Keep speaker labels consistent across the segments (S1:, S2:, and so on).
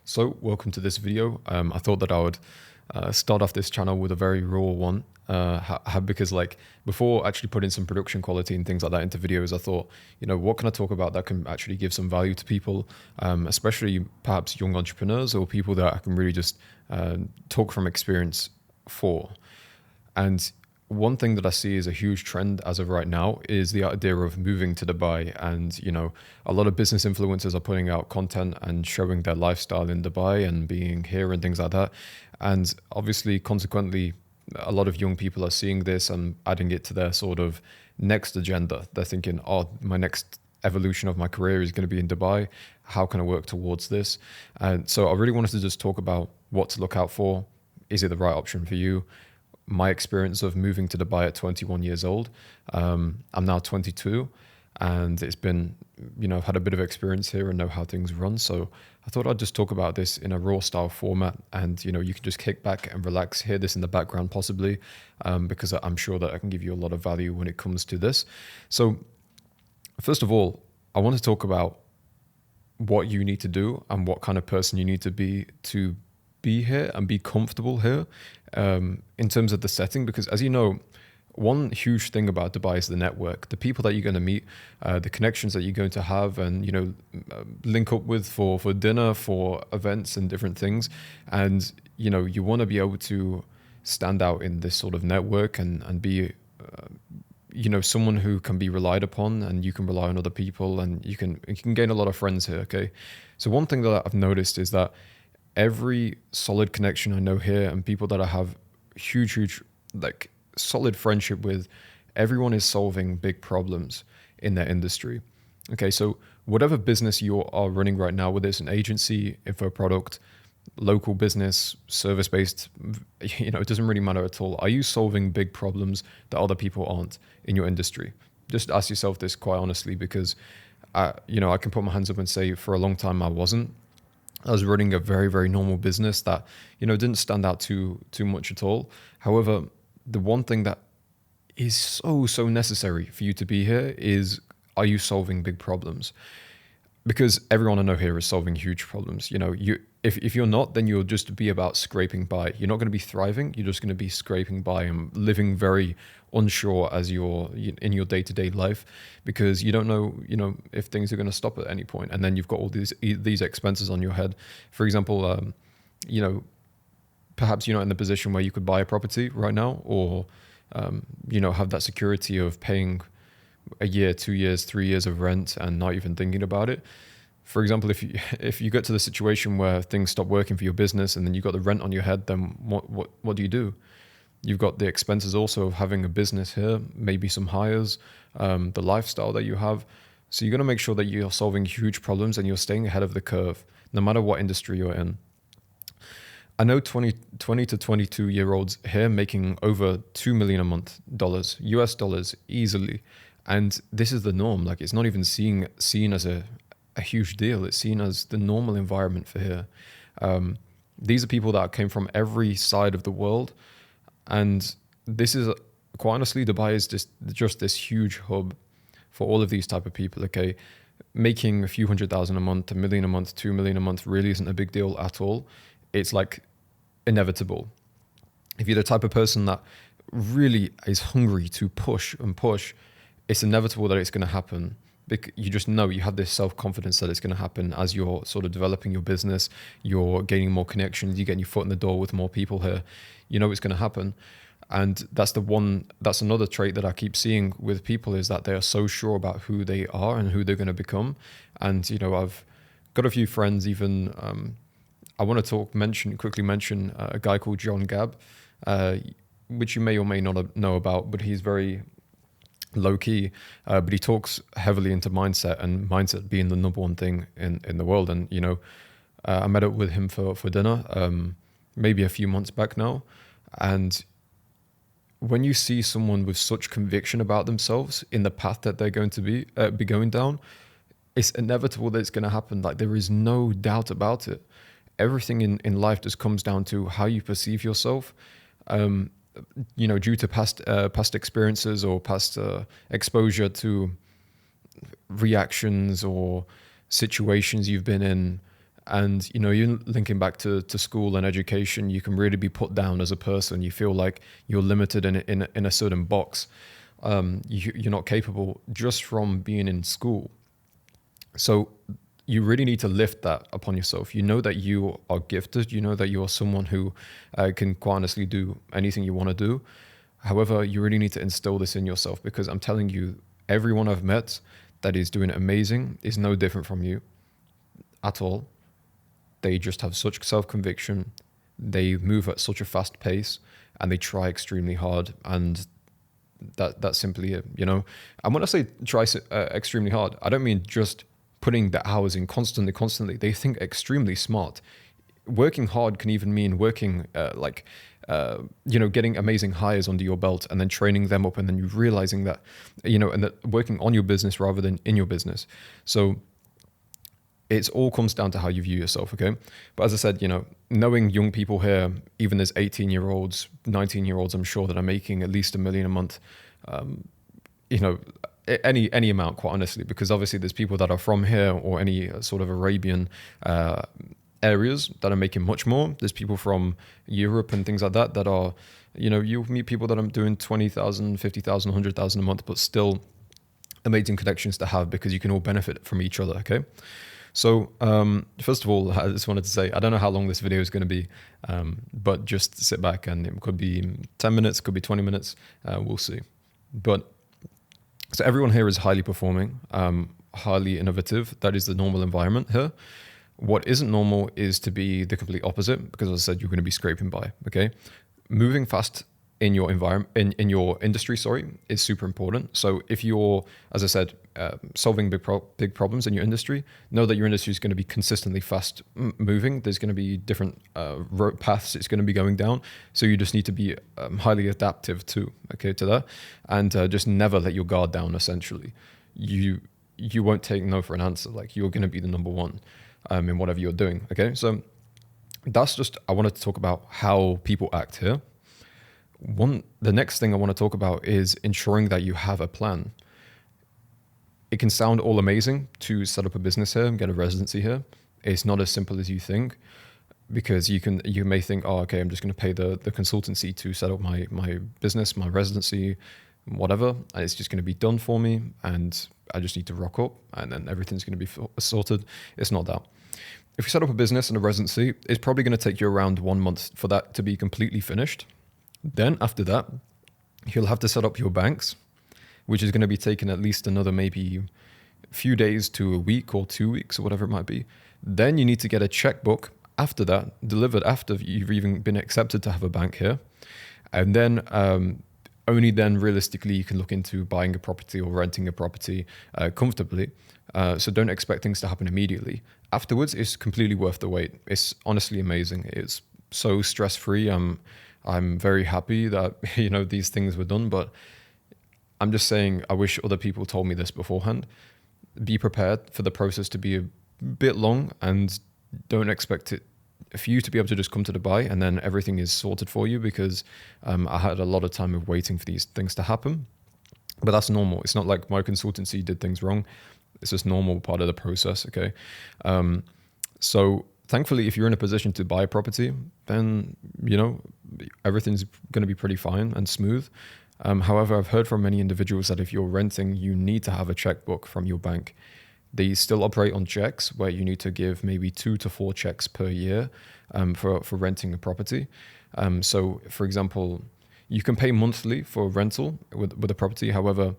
S1: So welcome to this video. I thought that I would start off this channel with a very raw one because like before actually putting some production quality and things like that into videos, I thought, what can I talk about that can actually give some value to people, especially perhaps young entrepreneurs or people that I can really just talk from experience for. And one thing that I see is a huge trend as of right now is the idea of moving to Dubai. And, a lot of business influencers are putting out content and showing their lifestyle in Dubai and being here and things like that. And obviously, consequently, a lot of young people are seeing this and adding it to their sort of next agenda. They're thinking, oh, my next evolution of my career is going to be in Dubai. How can I work towards this? And so I really wanted to just talk about what to look out for. Is it the right option for you? My experience of moving to Dubai at 21 years old. I'm now 22 and it's been, I've had a bit of experience here and know how things run. So I thought I'd just talk about this in a raw style format and, you can just kick back and relax, hear this in the background possibly, because I'm sure that I can give you a lot of value when it comes to this. So first of all, I want to talk about what you need to do and what kind of person you need to be here and be comfortable here in terms of the setting, because as you know, one huge thing about Dubai is the network, the people that you're going to meet, the connections that you're going to have and, link up with for dinner, for events and different things. And, you want to be able to stand out in this sort of network and be, someone who can be relied upon and you can rely on other people and you can gain a lot of friends here. Okay. So one thing that I've noticed is that every solid connection I know here and people that I have huge, like solid friendship with, everyone is solving big problems in their industry. Okay, so whatever business you are running right now, whether it's an agency, info product, local business, service-based, it doesn't really matter at all. Are you solving big problems that other people aren't in your industry? Just ask yourself this quite honestly, because I can put my hands up and say for a long time I wasn't. I was running a very, very normal business that, didn't stand out too much at all. However, the one thing that is so necessary for you to be here is, are you solving big problems? Because everyone I know here is solving huge problems. If you're not, then you'll just be about scraping by. You're not going to be thriving. You're just going to be scraping by and living very unsure as you're in your day-to-day life, because you don't know, if things are going to stop at any point. And then you've got all these expenses on your head. For example, perhaps you're not in the position where you could buy a property right now, or have that security of paying a year, 2 years, 3 years of rent and not even thinking about it. For example, if you get to the situation where things stop working for your business and then you've got the rent on your head, then what do you do? You've got the expenses also of having a business here, maybe some hires, the lifestyle that you have. So you're going to make sure that you're solving huge problems and you're staying ahead of the curve, no matter what industry you're in. I know 20 to 22 year olds here making over $2 million a month, US dollars easily. And this is the norm. Like, it's not even seen as a huge deal. It's seen as the normal environment for here. These are people that came from every side of the world. And this is, quite honestly, Dubai is just this huge hub for all of these type of people. Okay, making a few $100,000 a month, $1 million a month, $2 million a month really isn't a big deal at all. It's like inevitable. If you're the type of person that really is hungry to push and push, it's inevitable that it's going to happen. You just know, you have this self-confidence that it's going to happen as you're sort of developing your business, you're gaining more connections, you're getting your foot in the door with more people here. You know it's going to happen. And that's another trait that I keep seeing with people, is that they are so sure about who they are and who they're going to become. And, I've got a few friends, even, I want to quickly mention a guy called John Gab, which you may or may not know about, but he's very low key, but he talks heavily into mindset, and mindset being the number one thing in the world. And, I met up with him for dinner, maybe a few months back now. And when you see someone with such conviction about themselves in the path that they're going to be going down, it's inevitable that it's going to happen. Like, there is no doubt about it. Everything in life just comes down to how you perceive yourself. Due to past experiences or past exposure to reactions or situations you've been in, And, you know, you linking back to school and education, you can really be put down as a person. You feel like you're limited in a certain box. You're not capable just from being in school. So you really need to lift that upon yourself. You know that you are gifted. You know that you are someone who can quite honestly do anything you want to do. However, you really need to instill this in yourself, because I'm telling you, everyone I've met that is doing amazing is no different from you at all. They just have such self-conviction. They move at such a fast pace, and they try extremely hard. And that's simply it, you know. And when I say try extremely hard, I don't mean just putting the hours in constantly. They think extremely smart. Working hard can even mean working you know, getting amazing hires under your belt and then training them up, and then you realizing that, you know, and that working on your business rather than in your business. So it all comes down to how you view yourself, okay? But as I said, you know, knowing young people here, even as 18-year-olds, 19-year-olds, I'm sure that are making at least $1 million a month, you know, any amount, quite honestly, because obviously there's people that are from here or any sort of Arabian areas that are making much more. There's people from Europe and things like that that are, you know, you'll meet people that are doing 20,000, 50,000, 100,000 a month, but still amazing connections to have, because you can all benefit from each other, okay? So first of all, I just wanted to say, I don't know how long this video is going to be, but just sit back, and it could be 10 minutes, could be 20 minutes, we'll see. But so everyone here is highly performing, highly innovative. That is the normal environment here. What isn't normal is to be the complete opposite, because as I said, you're going to be scraping by, okay? Moving fast in your environment, in your industry, is super important. So if you're, as I said, solving big problems in your industry, know that your industry is going to be consistently fast moving. There's going to be different road paths it's going to be going down. So you just need to be highly adaptive to that, and just never let your guard down. Essentially, you won't take no for an answer. Like, you're going to be the number one in whatever you're doing. Okay, so that's just, I wanted to talk about how people act here. The next thing I want to talk about is ensuring that you have a plan. It can sound all amazing to set up a business here and get a residency here. It's not as simple as you think, because you may think, oh, okay, I'm just going to pay the consultancy to set up my business, my residency, whatever, and it's just going to be done for me, and I just need to rock up, and then everything's going to be sorted. It's not that. If you set up a business and a residency, it's probably going to take you around 1 month for that to be completely finished. Then after that, you'll have to set up your banks, which is going to be taking at least another maybe a few days to a week or 2 weeks or whatever it might be. Then you need to get a checkbook after that, delivered after you've even been accepted to have a bank here. And then only then realistically you can look into buying a property or renting a property comfortably. So don't expect things to happen immediately. Afterwards, it's completely worth the wait. It's honestly amazing. It's so stress-free. I'm very happy that, you know, these things were done, but I'm just saying, I wish other people told me this beforehand. Be prepared for the process to be a bit long, and don't expect it for you to be able to just come to Dubai and then everything is sorted for you, because I had a lot of time of waiting for these things to happen. But that's normal. It's not like my consultancy did things wrong. It's just normal part of the process, okay? So thankfully, if you're in a position to buy a property, then, you know, everything's going to be pretty fine and smooth. However, I've heard from many individuals that if you're renting, you need to have a checkbook from your bank. They still operate on checks, where you need to give maybe 2 to 4 checks per year for renting a property. So, for example, you can pay monthly for rental with a property. However,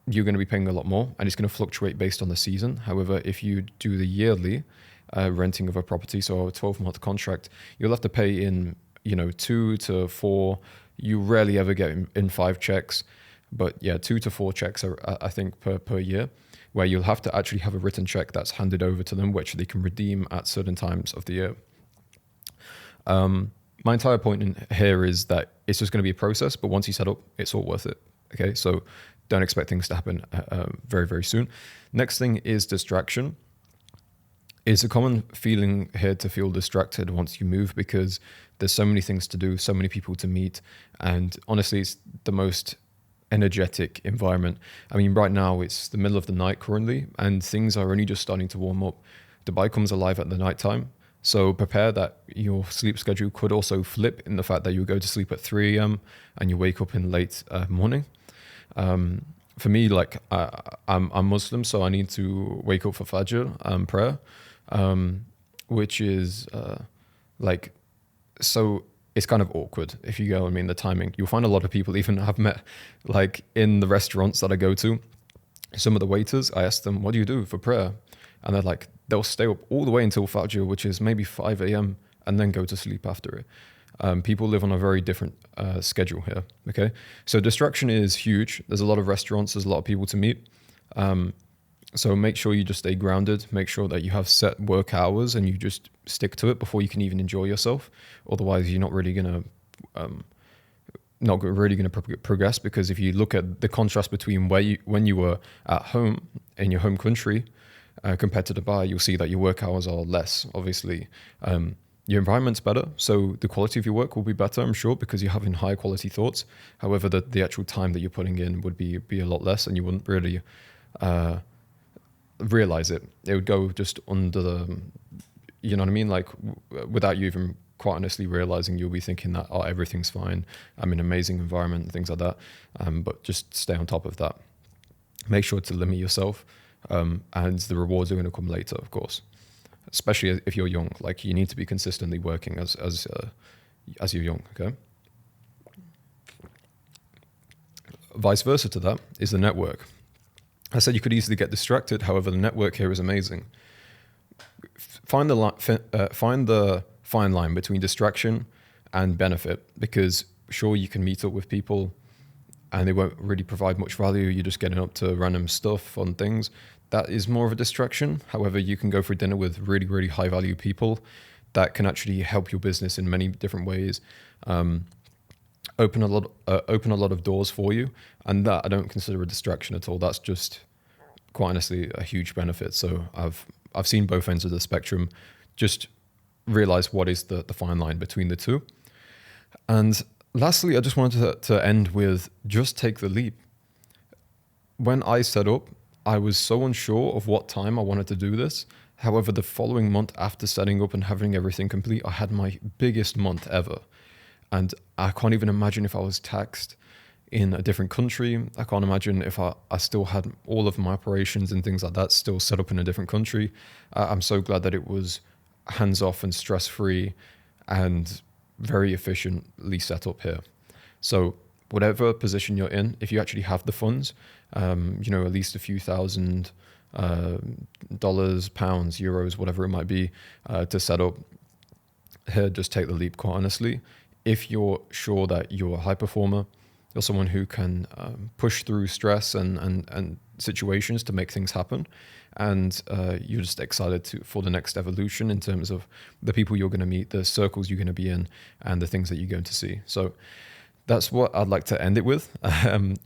S1: you're going to be paying a lot more, and it's going to fluctuate based on the season. However, if you do the yearly renting of a property, so a 12-month contract, you'll have to pay in, you know, 2 to 4. You rarely ever get in 5 checks, but yeah, 2 to 4 checks are, I think, per year, where you'll have to actually have a written check that's handed over to them, which they can redeem at certain times of the year. My entire point in here is that it's just going to be a process, but once you set up, it's all worth it. Okay, so don't expect things to happen very, very soon. Next thing is distraction. It's a common feeling here to feel distracted once you move, because there's so many things to do, so many people to meet, and honestly, it's the most energetic environment. I mean, right now it's the middle of the night currently, and things are only just starting to warm up. Dubai comes alive at the night time. So prepare that your sleep schedule could also flip in the fact that you go to sleep at 3 a.m. and you wake up in late morning. For me, like I'm Muslim, so I need to wake up for Fajr prayer, which is like, so it's kind of awkward if you go. I mean, the timing. You'll find a lot of people, even I've met, like in the restaurants that I go to, some of the waiters, I ask them, what do you do for prayer? And they're like, they'll stay up all the way until Fajr, which is maybe 5 a.m., and then go to sleep after it. People live on a very different schedule here, okay? So distraction is huge. There's a lot of restaurants, there's a lot of people to meet. So make sure you just stay grounded. Make sure that you have set work hours and you just stick to it before you can even enjoy yourself. Otherwise, you're not really going to progress, because if you look at the contrast between when you were at home in your home country compared to Dubai, you'll see that your work hours are less, obviously. Your environment's better, so the quality of your work will be better, I'm sure, because you're having higher quality thoughts. However, the actual time that you're putting in would be a lot less, and you wouldn't really realize it. It would go just under the, you know what I mean? Like without you even quite honestly realizing, you'll be thinking that, oh, everything's fine, I'm in an amazing environment, things like that. But just stay on top of that. Make sure to limit yourself, and the rewards are going to come later, of course. Especially if you're young, like you need to be consistently working as you're young. Okay. Vice versa to that is the network. I said you could easily get distracted. However, the network here is amazing. Find the fine line between distraction and benefit, because sure, you can meet up with people and they won't really provide much value. You're just getting up to random stuff, fun things. That is more of a distraction. However, you can go for dinner with really, really high value people that can actually help your business in many different ways. Open a lot of doors for you, and that I don't consider a distraction at all. That's just, quite honestly, a huge benefit. So I've seen both ends of the spectrum. Just realize what is the fine line between the two. And lastly, I just wanted to end with just take the leap. When I set up, I was so unsure of what time I wanted to do this. However, the following month after setting up and having everything complete, I had my biggest month ever. And I can't even imagine if I was taxed in a different country. I can't imagine if I still had all of my operations and things like that still set up in a different country. I'm so glad that it was hands-off and stress-free and very efficiently set up here. So whatever position you're in, if you actually have the funds, at least a few $1,000, pounds, euros, whatever it might be, to set up here, just take the leap, quite honestly. If you're sure that you're a high performer, you're someone who can push through stress and situations to make things happen, and you're just excited for the next evolution in terms of the people you're going to meet, the circles you're going to be in, and the things that you're going to see. So that's what I'd like to end it with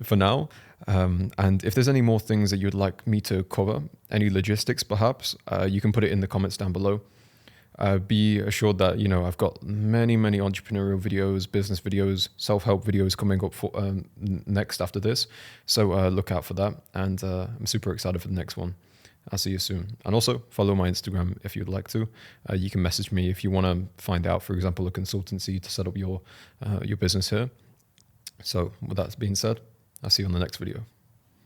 S1: for now. And if there's any more things that you'd like me to cover, any logistics perhaps, you can put it in the comments down below. Be assured that, I've got many entrepreneurial videos, business videos, self-help videos coming up for next after this. So look out for that. And I'm super excited for the next one. I'll see you soon. And also follow my Instagram if you'd like to. You can message me if you want to find out, for example, a consultancy to set up your business here. So with that being said, I'll see you on the next video.